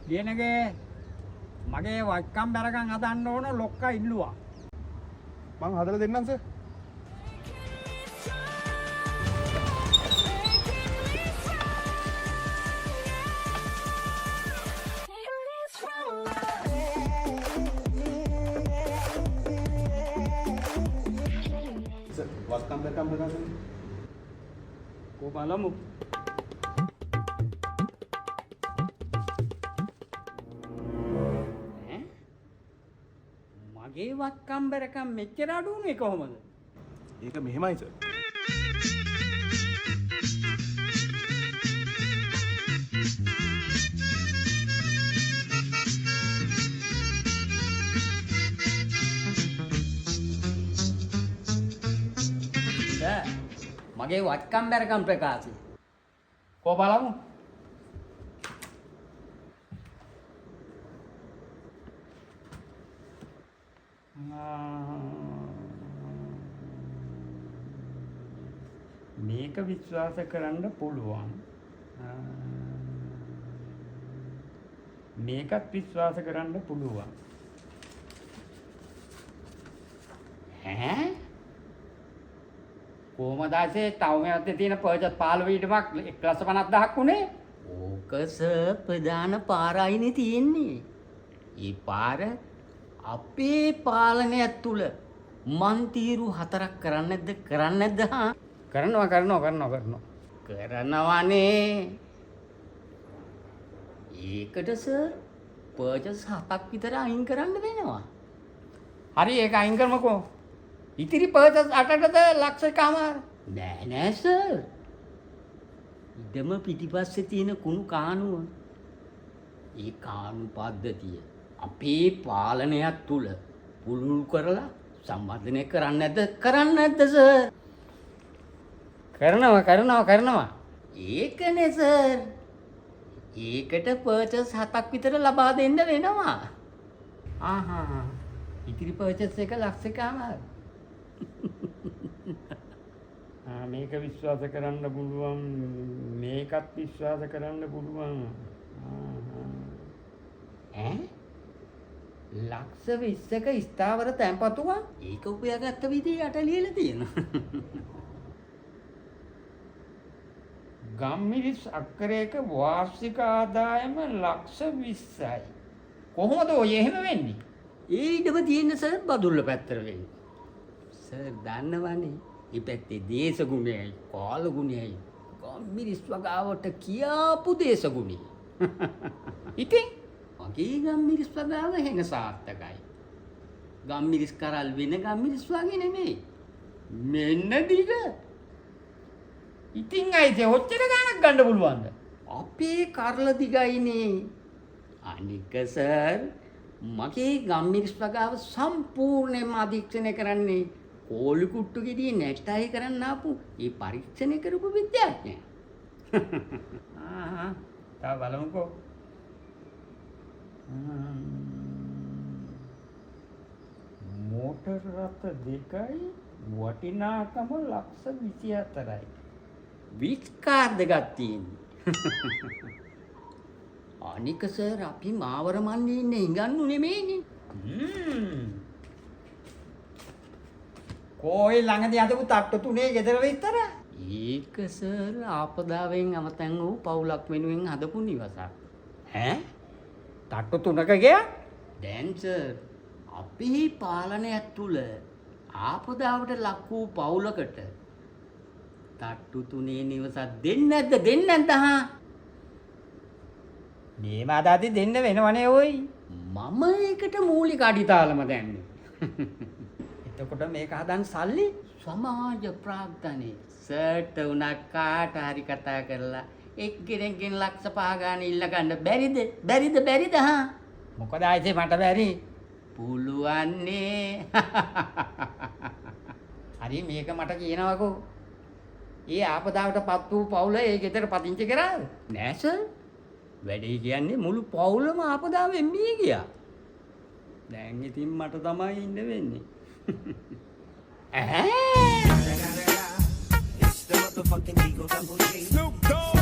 ලියනගේ මගේ වක්කම් බැරකම් හදන්න ඕන ලොක්කා ඉල්ලුවා. මං හදලා දෙන්නම් සර්. සර් වක්කම් බැරකම් ප්‍රකාශ කරන්න. කො බලමු. මගේ වක්කම් බැරකම් මෙච්චර අඩු වුණේ කොහොමද? ඒක මෙහෙමයි සර්. මගේ වත්කම් බැරකම් ප්‍රකාශය කො බලමු. මේක විශ්වාස කරන්න පුළුවන්. මේකත් විශ්වාස කරන්න පුළුවන්. ඈ කොහමදාසේ තවමත් තියෙන පර්චස් 15 ඊටමක් 1,50,000ක් උනේ. ඕකස ප්‍රධාන පාරයිනේ තියෙන්නේ. ඒ පාර අපේ පාලනය තුල මන්තිරු 4ක් කරන්නේ නැද්ද හා? කරනවානේ. ඒකට සර් පර්චස් 7ක් විතර අයින් කරන්න වෙනවා. හරි ඒක අයින් කරමුකෝ. ඉතිරි පර්චස් 8ටද ලක්ෂකමාර. නෑ සර්. ඉදම පිටිපස්සේ තියෙන කුණු කානුව. ඒ කානු පද්ධතිය අපේ පාලනයක් තුල පුළුල් කරලා සම්වර්ධනය කරන්නේ නැද්ද සර්? කරනවා. ඒකනේ සර්. ඒකට පර්චස් 7ක් විතර ලබා දෙන්න වෙනවා. ඉතිරි පර්චස් එක ලක්ෂකමාර. මේක විශ්වාස කරන්න පුළුවන්. මේකත් විශ්වාස කරන්න පුළුවන්. ලක්ෂ 20ක ස්ථාවර තැන්පතුවක් ඒක උපයාගත්ත විදිහ යට ලියලා තියෙනවා. ගම්මිරිස් අක්කරයක වාර්ෂික ආදායම ලක්ෂ 20යි. කොහොමද ඔය එහෙම වෙන්නේ? ඒ ඉඩම තියෙන සර් බදුල්ල පැත්තට වෙන්නේ. සර් දන්නවනේ මේ පැත්තේ දේශගුණයයි කාලගුණයයි ගම්මිරිස් වගාවට කියාපු දේශගුණය. ඉතින් මගේ ගම්මිරිස් වගාව වෙන සාර්ථකයි. ගම්මිරිස් කරල් වෙන ගම්මිරිස් වගේ නෙමෙයි. මෙන්න දිග. ඉතින් අයිති ඔච්චර ගාණක් ගන්න පුළුවන්ද? අපේ කරල දිගයිනේ. අනික සර් මගේ ගම්මිරිස් වගාව සම්පූර්ණයෙන්ම අධීක්ෂණය කරන්නේ කෝලි කුට්ටු ගෙඩිය නැට්ටයි කරන්න ආපු ඒ පරීක්ෂණය කරපු විද්‍යාඥයා. තා බලමුකෝ. මෝටර් රථ දෙකයි වටිනාකම ලක්ෂ 24යි. විච් කාර්ද ගත්තින්නේ. අනික සර් අපි මාවර මන්නේ ඉන්නේ හිඟන්නු නෙමෙයිනේ. කොයි ළඟදී අදපු තට්ටු තුනේ ගෙදර විතර. ඒක සර් ආපදාවෙන් අමතන් වූ පවුලක් වෙනුවෙන් හදපු නිවසක්. තට්ටු 3ක ගියා? දැන් සර් අපේ පාලනය තුල ආපදාවට ලක් වූ පවුලකට තට්ටු 3 නිවසක් දෙන්නේ නැද්ද හා? මේ මාදාදී දෙන්න වෙනවනේ ඔයි. මම ඒකට මූලික අඩිතාලම දැන්නේ. එතකොට මේක හදන් සල්ලි සමාජ ප්‍රාග්ධනේ සර්ට උනා කාට හරි කතා කරලා එක්කෙනෙක්ගෙන් ලක්ෂ 5 ගාන ඉල්ල ගන්න බැරිද හා? මොකද ආයිසේ මට බැරි. පුළුවන්නේ. හරි මේක මට කියනවකෝ. ඒ ආපදාවට පත් වූ පවුල ඒ ගෙදර පදිංචි කරාද? නෑ සර්. වැඩේ කියන්නේ මුළු පවුලම ආපදාවෙන් මිය ගියා. දැන් ඉතින් මට තමයි ඉන්න වෙන්නේ. It's the motherfucking Eagle Double G. Snoop Dogg.